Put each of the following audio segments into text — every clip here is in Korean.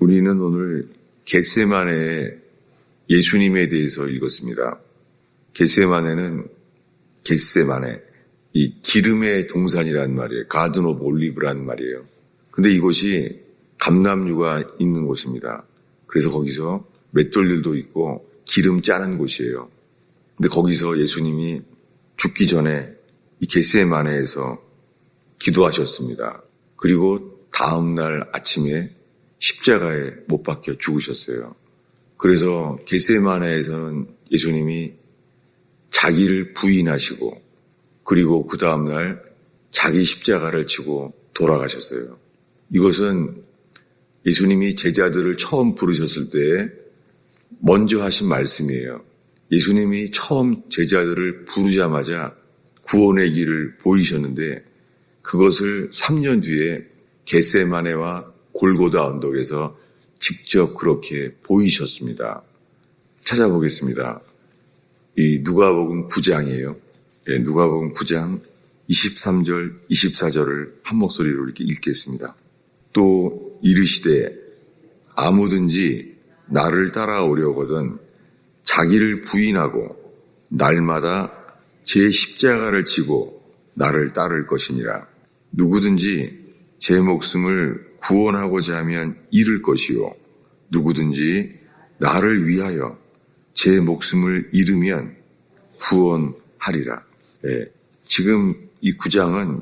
우리는 오늘 겟세마네 예수님에 대해서 읽었습니다. 겟세마네, 이 기름의 동산이란 말이에요. 가든 오브 올리브란 말이에요. 근데 이곳이 감람류가 있는 곳입니다. 그래서 거기서 맷돌들도 있고 기름 짜는 곳이에요. 근데 거기서 예수님이 죽기 전에 이 겟세마네에서 기도하셨습니다. 그리고 다음 날 아침에 십자가에 못 박혀 죽으셨어요. 그래서 겟세마네에서는 예수님이 자기를 부인하시고 그리고 그 다음 날 자기 십자가를 지고 돌아가셨어요. 이것은 예수님이 제자들을 처음 부르셨을 때 먼저 하신 말씀이에요. 예수님이 처음 제자들을 부르자마자 구원의 길을 보이셨는데 그것을 3년 뒤에 겟세마네와 골고다 언덕에서 직접 그렇게 보이셨습니다. 찾아보겠습니다. 이 누가복음 9장이에요. 누가복음 9장 23절, 24절을 한 목소리로 이렇게 읽겠습니다. 또 이르시되 아무든지 나를 따라오려거든 자기를 부인하고 날마다 제 십자가를 지고 나를 따를 것이니라. 누구든지 제 목숨을 구원하고자 하면 잃을 것이요 누구든지 나를 위하여 제 목숨을 잃으면 구원하리라. 지금 이 9장은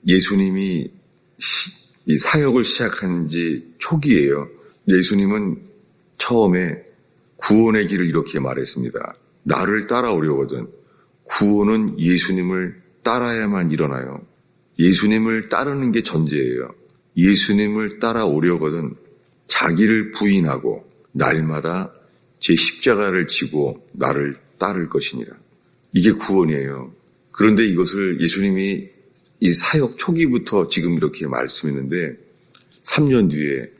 예수님이 이 사역을 시작한 지 초기예요. 예수님은 처음에 구원의 길을 이렇게 말했습니다. 나를 따라오려거든 구원은 예수님을 따라야만 일어나요. 예수님을 따르는 게 전제예요. 예수님을 따라오려거든 자기를 부인하고 날마다 제 십자가를 지고 나를 따를 것이니라. 이게 구원이에요. 그런데 이것을 예수님이 이 사역 초기부터 지금 이렇게 말씀했는데 3년 뒤에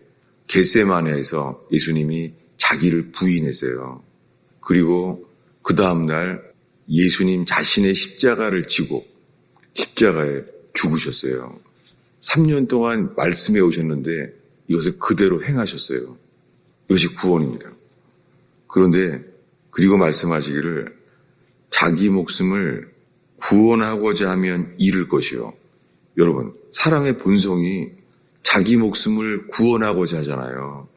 겟세마네에서 예수님이 자기를 부인했어요. 그리고 그 다음 날 예수님 자신의 십자가를 지고 십자가에 죽으셨어요. 3년 동안 말씀해 오셨는데 이것을 그대로 행하셨어요. 이것이 구원입니다. 그런데 그리고 말씀하시기를 자기 목숨을 구원하고자 하면 잃을 것이요. 여러분, 사람의 본성이 자기 목숨을 구원하고자 하잖아요.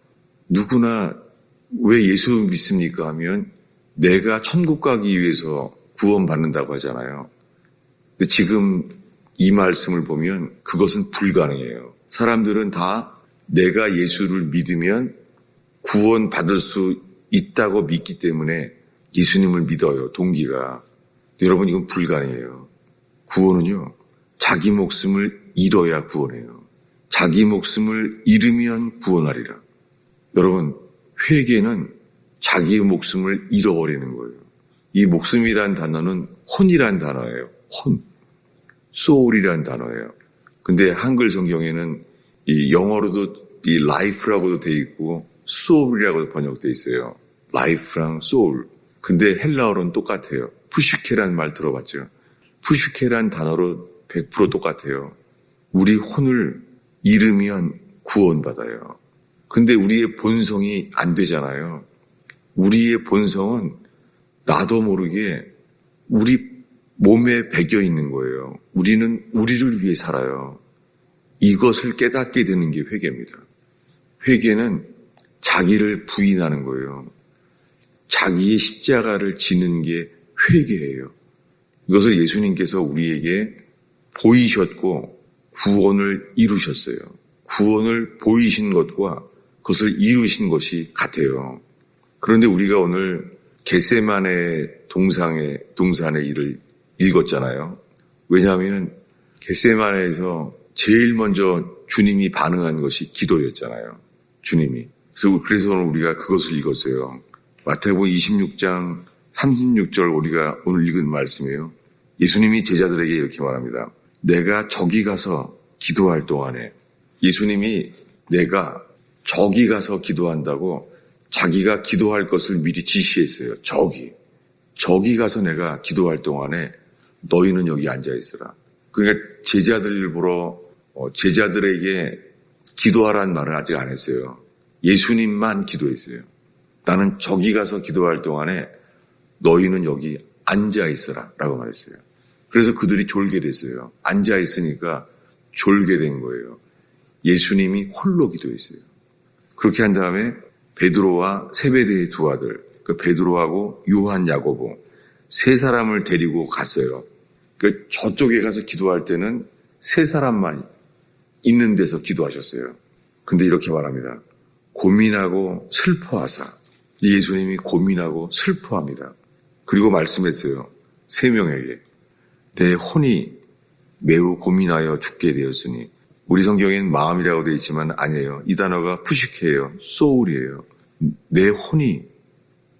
누구나 왜 예수 믿습니까 하면 내가 천국 가기 위해서 구원받는다고 하잖아요. 근데 지금 이 말씀을 보면 그것은 불가능해요. 사람들은 다 내가 예수를 믿으면 구원받을 수 있다고 믿기 때문에 예수님을 믿어요. 동기가. 여러분 이건 불가능해요. 구원은요. 자기 목숨을 잃어야 구원해요. 자기 목숨을 잃으면 구원하리라. 여러분 회개는 자기의 목숨을 잃어버리는 거예요. 이 목숨이란 단어는 혼이란 단어예요. 혼. soul이란 단어예요. 근데 한글 성경에는 이 영어로도 이 life라고도 돼 있고 soul이라고도 번역돼 있어요. life랑 soul. 근데 헬라어로는 똑같아요. 푸슈케란 말 들어봤죠? 푸슈케란 단어로 100% 똑같아요. 우리 혼을 잃으면 구원받아요. 근데 우리의 본성이 안 되잖아요. 우리의 본성은 나도 모르게 우리 몸에 배겨 있는 거예요. 우리는 우리를 위해 살아요. 이것을 깨닫게 되는 게 회개입니다. 회개는 자기를 부인하는 거예요. 자기의 십자가를 지는 게 회개예요. 이것을 예수님께서 우리에게 보이셨고 구원을 이루셨어요. 구원을 보이신 것과 그것을 이루신 것이 같아요. 그런데 우리가 오늘 겟세마네 동산의 일을 읽었잖아요. 왜냐하면 겟세마네에서 제일 먼저 주님이 반응한 것이 기도였잖아요. 주님이. 그래서 오늘 우리가 그것을 읽었어요. 마태복음 26장 36절 우리가 오늘 읽은 말씀이에요. 예수님이 제자들에게 이렇게 말합니다. 내가 저기 가서 기도할 동안에 예수님이 내가 저기 가서 기도한다고 자기가 기도할 것을 미리 지시했어요. 저기 가서 내가 기도할 동안에 너희는 여기 앉아 있어라. 그러니까 제자들에게 기도하라는 말을 아직 안 했어요. 예수님만 기도했어요. 나는 저기 가서 기도할 동안에 너희는 여기 앉아 있어라 라고 말했어요. 그래서 그들이 졸게 됐어요. 앉아 있으니까 졸게 된 거예요. 예수님이 홀로 기도했어요. 그렇게 한 다음에 베드로와 세베대의 두 아들, 그 베드로하고 요한, 야고보 세 사람을 데리고 갔어요. 그 저쪽에 가서 기도할 때는 세 사람만 있는 데서 기도하셨어요. 근데 이렇게 말합니다. 고민하고 슬퍼하사. 예수님이 고민하고 슬퍼합니다. 그리고 말씀했어요. 세 명에게 내 혼이 매우 고민하여 죽게 되었으니, 우리 성경엔 마음이라고 되어 있지만 아니에요. 이 단어가 푸시케예요. 소울이에요. 내 혼이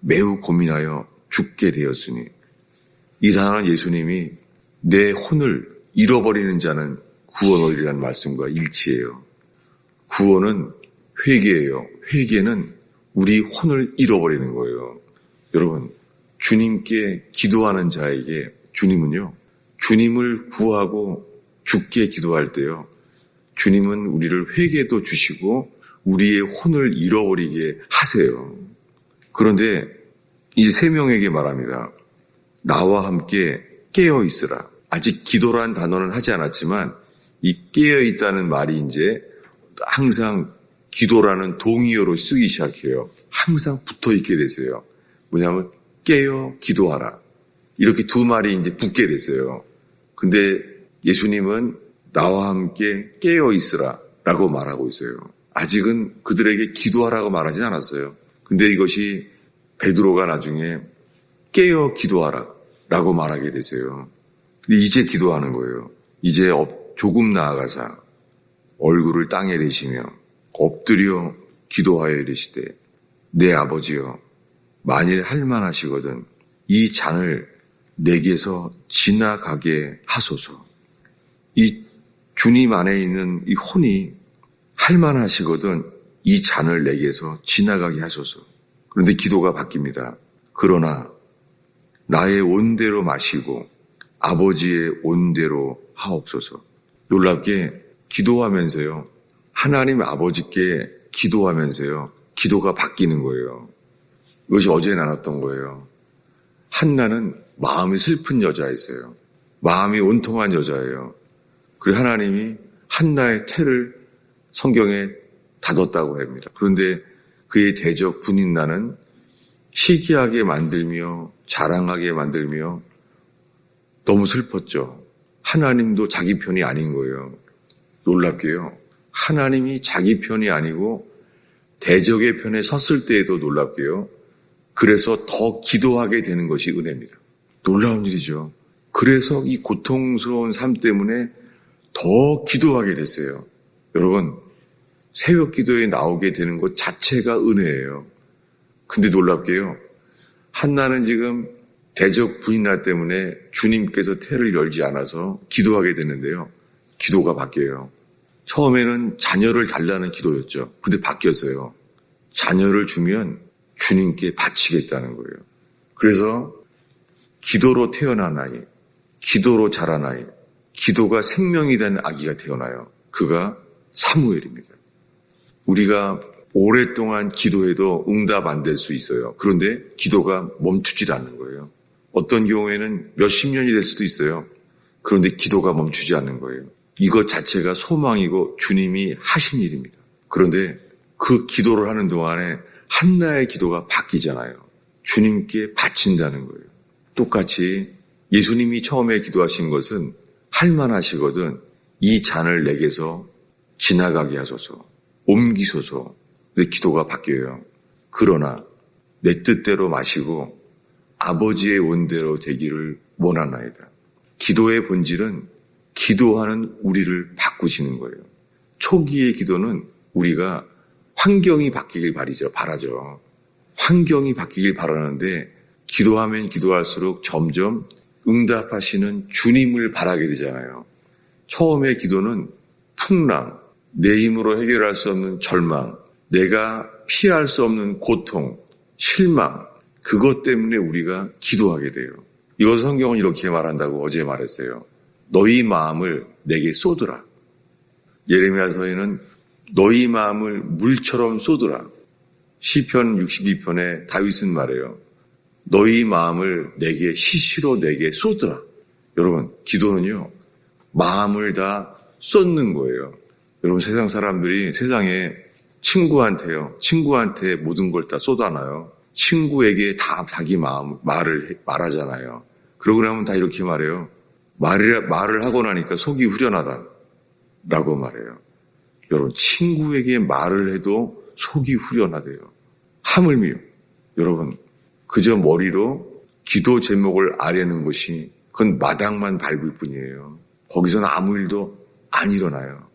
매우 고민하여 죽게 되었으니, 이 단어는 예수님이 내 혼을 잃어버리는 자는 구원 얻으리라는 말씀과 일치해요. 구원은 회개예요. 회개는 우리 혼을 잃어버리는 거예요. 여러분, 주님께 기도하는 자에게 주님은요, 주님을 구하고 죽게 기도할 때요, 주님은 우리를 회개도 주시고 우리의 혼을 잃어버리게 하세요. 그런데 이제 세 명에게 말합니다. 나와 함께 깨어 있으라. 아직 기도란 단어는 하지 않았지만 이 깨어 있다는 말이 이제 항상 기도라는 동의어로 쓰기 시작해요. 항상 붙어 있게 됐어요. 뭐냐면 깨어 기도하라. 이렇게 두 말이 이제 붙게 됐어요. 근데 예수님은 나와 함께 깨어 있으라 라고 말하고 있어요. 아직은 그들에게 기도하라고 말하지 않았어요. 근데 이것이 베드로가 나중에 깨어 기도하라 라고 말하게 됐어요. 근데 이제 기도하는 거예요. 이제 조금 나아가서 얼굴을 땅에 대시며 엎드려 기도하여 이르시되, 내 아버지여, 만일 할만하시거든 이 잔을 내게서 지나가게 하소서. 이 주님 안에 있는 이 혼이 할만하시거든 이 잔을 내게서 지나가게 하소서. 그런데 기도가 바뀝니다. 그러나 나의 온대로 마시고 아버지의 온대로 하옵소서. 놀랍게 기도하면서요, 하나님 아버지께 기도하면서요, 기도가 바뀌는 거예요. 이것이 어제 나눴던 거예요. 한나는 마음이 슬픈 여자였어요. 마음이 온통한 여자예요. 그리고 하나님이 한나의 태를 성경에 닫았다고 합니다. 그런데 그의 대적 분인나는 시기하게 만들며 자랑하게 만들며 너무 슬펐죠. 하나님도 자기 편이 아닌 거예요. 놀랍게요. 하나님이 자기 편이 아니고 대적의 편에 섰을 때에도 놀랍게요. 그래서 더 기도하게 되는 것이 은혜입니다. 놀라운 일이죠. 그래서 이 고통스러운 삶 때문에 더 기도하게 됐어요. 여러분, 새벽 기도에 나오게 되는 것 자체가 은혜예요. 근데 놀랍게요. 한나는 지금 대적 부인나 때문에 주님께서 태를 열지 않아서 기도하게 되는데요. 기도가 바뀌어요. 처음에는 자녀를 달라는 기도였죠. 근데 바뀌었어요. 자녀를 주면 주님께 바치겠다는 거예요. 그래서 기도로 태어난 아이, 기도로 자란 아이, 기도가 생명이 된 아기가 태어나요. 그가 사무엘입니다. 우리가 오랫동안 기도해도 응답 안 될 수 있어요. 그런데 기도가 멈추질 않는 거예요. 어떤 경우에는 몇십 년이 될 수도 있어요. 그런데 기도가 멈추지 않는 거예요. 이것 자체가 소망이고 주님이 하신 일입니다. 그런데 그 기도를 하는 동안에 한나의 기도가 바뀌잖아요. 주님께 바친다는 거예요. 똑같이 예수님이 처음에 기도하신 것은 할만하시거든 이 잔을 내게서 지나가게 하소서, 옮기소서. 근데 기도가 바뀌어요. 그러나 내 뜻대로 마시고 아버지의 원대로 되기를 원하나이다. 기도의 본질은 기도하는 우리를 바꾸시는 거예요. 초기의 기도는 우리가 환경이 바뀌길 바라죠. 환경이 바뀌길 바라는데 기도하면 기도할수록 점점 응답하시는 주님을 바라게 되잖아요. 처음의 기도는 풍랑, 내 힘으로 해결할 수 없는 절망, 내가 피할 수 없는 고통, 실망, 그것 때문에 우리가 기도하게 돼요. 이것 성경은 이렇게 말한다고 어제 말했어요. 너희 마음을 내게 쏟으라. 예레미야서에는 너희 마음을 물처럼 쏟으라. 시편 62편에 다윗은 말해요. 너희 마음을 내게 시시로 내게 쏟으라. 여러분, 기도는요, 마음을 다 쏟는 거예요. 여러분, 세상 사람들이 세상에 친구한테 모든 걸 다 쏟아놔요. 친구에게 다 자기 말하잖아요. 그러고 나면 다 이렇게 말해요. 말을 하고 나니까 속이 후련하다. 라고 말해요. 여러분, 친구에게 말을 해도 속이 후련하대요. 하물며, 여러분, 그저 머리로 기도 제목을 아뢰는 것이 그건 마당만 밟을 뿐이에요. 거기서는 아무 일도 안 일어나요.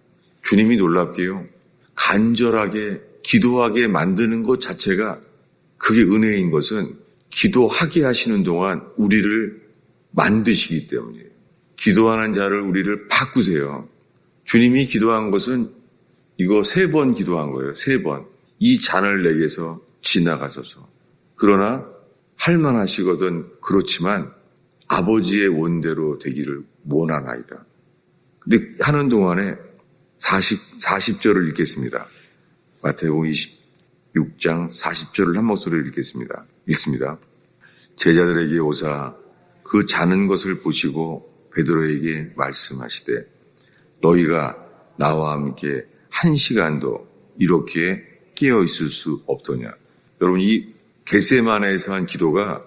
주님이 놀랍게요. 간절하게 기도하게 만드는 것 자체가 그게 은혜인 것은 기도하게 하시는 동안 우리를 만드시기 때문이에요. 기도하는 자를 우리를 바꾸세요. 주님이 기도한 것은 이거 3번 기도한 거예요. 3번. 이 잔을 내게서 지나가소서. 그러나 할만하시거든 그렇지만 아버지의 원대로 되기를 원하나이다. 근데 하는 동안에 40절을 읽겠습니다. 마태복음 26장 40절을 한 목소리로 읽습니다. 제자들에게 오사 그 자는 것을 보시고 베드로에게 말씀하시되 너희가 나와 함께 1시간도 이렇게 깨어 있을 수 없더냐. 여러분, 이 겟세마네에서 한 기도가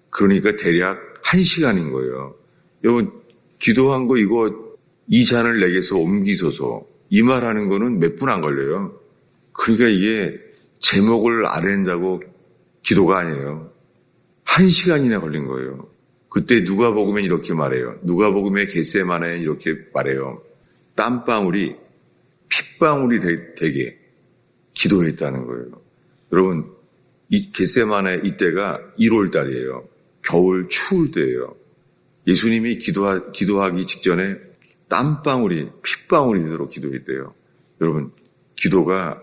그러니까 대략 1시간인 거예요. 여러분, 기도한 거 이거 이 잔을 내게서 옮기소서 이 말하는 거는 몇 분 안 걸려요. 그러니까 이게 제목을 아랜다고 기도가 아니에요. 1시간이나 걸린 거예요. 그때 누가복음에 이렇게 말해요. 누가복음의 겟세마네에 이렇게 말해요. 땀방울이 핏방울이 되게 기도했다는 거예요. 여러분, 이 겟세마네 이때가 1월 달이에요. 겨울 추울 때예요. 예수님이 기도하기 직전에 땀방울이 핏방울이 되도록 기도했대요. 여러분, 기도가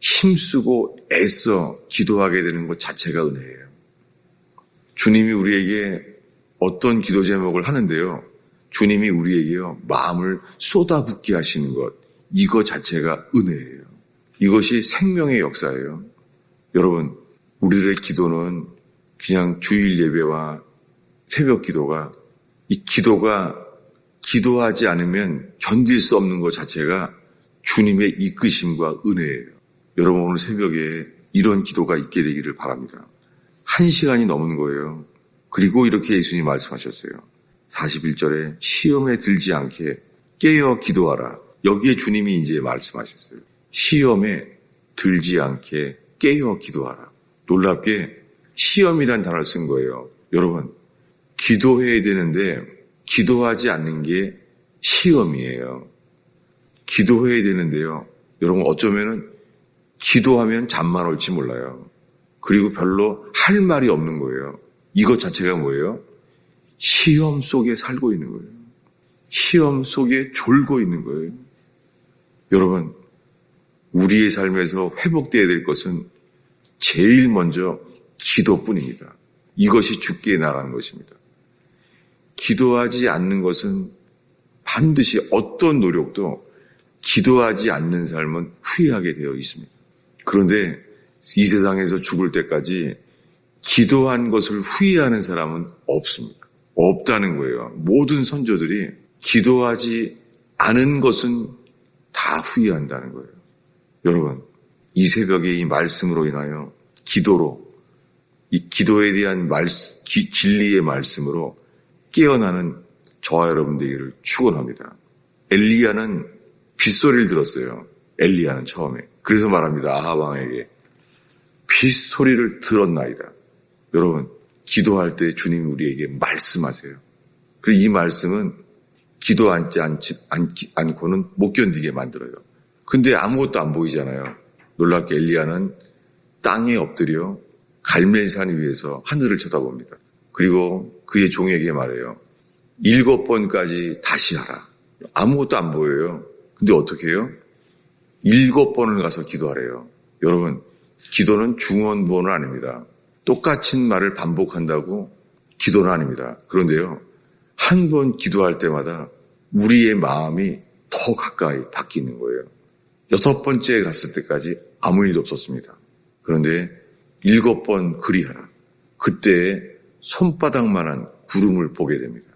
힘쓰고 애써 기도하게 되는 것 자체가 은혜예요. 주님이 우리에게 어떤 기도 제목을 하는데요. 주님이 우리에게요, 마음을 쏟아붓게 하시는 것, 이거 자체가 은혜예요. 이것이 생명의 역사예요. 여러분, 우리들의 기도는 그냥 주일 예배와 새벽 기도가, 이 기도가 기도하지 않으면 견딜 수 없는 것 자체가 주님의 이끄심과 은혜예요. 여러분, 오늘 새벽에 이런 기도가 있게 되기를 바랍니다. 1시간이 넘은 거예요. 그리고 이렇게 예수님이 말씀하셨어요. 41절에 시험에 들지 않게 깨어 기도하라. 여기에 주님이 이제 말씀하셨어요. 시험에 들지 않게 깨어 기도하라. 놀랍게 시험이란 단어를 쓴 거예요. 여러분, 기도해야 되는데 기도하지 않는 게 시험이에요. 기도해야 되는데요. 여러분, 어쩌면은 기도하면 잠만 올지 몰라요. 그리고 별로 할 말이 없는 거예요. 이것 자체가 뭐예요? 시험 속에 살고 있는 거예요. 시험 속에 졸고 있는 거예요. 여러분, 우리의 삶에서 회복되어야 될 것은 제일 먼저 기도뿐입니다. 이것이 죽게 나가는 것입니다. 기도하지 않는 것은 반드시 어떤 노력도 기도하지 않는 삶은 후회하게 되어 있습니다. 그런데 이 세상에서 죽을 때까지 기도한 것을 후회하는 사람은 없습니다. 없다는 거예요. 모든 선조들이 기도하지 않은 것은 다 후회한다는 거예요. 여러분, 이 새벽에 이 말씀으로 인하여 기도로, 이 기도에 대한 진리의 말씀으로 깨어나는 저와 여러분 되기를 축원합니다. 엘리야는 빗소리를 들었어요. 엘리야는 처음에. 그래서 말합니다. 아합 왕에게 빗소리를 들었나이다. 여러분, 기도할 때 주님이 우리에게 말씀하세요. 그리고 이 말씀은 기도하지 않고는 못 견디게 만들어요. 근데 아무것도 안 보이잖아요. 놀랍게 엘리야는 땅에 엎드려 갈멜산 위에서 하늘을 쳐다봅니다. 그리고 그의 종에게 말해요. 7번까지 다시 하라. 아무것도 안 보여요. 근데 어떻게 해요? 7번을 가서 기도하래요. 여러분, 기도는 중원부호는 아닙니다. 똑같은 말을 반복한다고 기도는 아닙니다. 그런데요, 한 번 기도할 때마다 우리의 마음이 더 가까이 바뀌는 거예요. 6번째 갔을 때까지 아무 일도 없었습니다. 그런데 7번 그리하라. 그때 손바닥만한 구름을 보게 됩니다.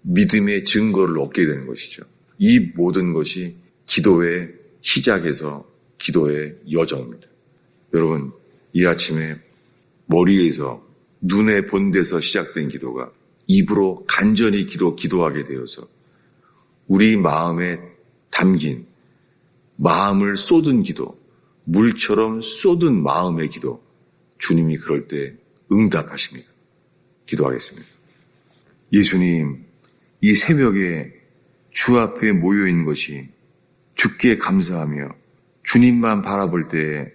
믿음의 증거를 얻게 되는 것이죠. 이 모든 것이 기도의 시작에서 기도의 여정입니다. 여러분, 이 아침에 머리에서 눈에 본 데서 시작된 기도가 입으로 간절히 기도하게 되어서 우리 마음에 담긴 마음을 쏟은 기도, 물처럼 쏟은 마음의 기도, 주님이 그럴 때 응답하십니다. 기도하겠습니다. 예수님, 이 새벽에 주 앞에 모여있는 것이 주께 감사하며 주님만 바라볼 때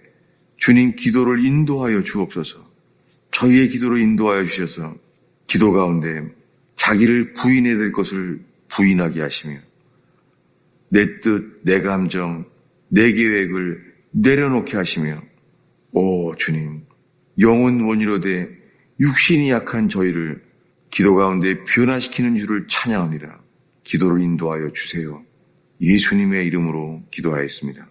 주님 기도를 인도하여 주옵소서. 저희의 기도를 인도하여 주셔서 기도 가운데 자기를 부인해야 될 것을 부인하게 하시며 내 뜻, 내 감정, 내 계획을 내려놓게 하시며 오 주님, 영혼 원이로되 육신이 약한 저희를 기도 가운데 변화시키는 줄을 찬양합니다. 기도를 인도하여 주세요. 예수님의 이름으로 기도하였습니다.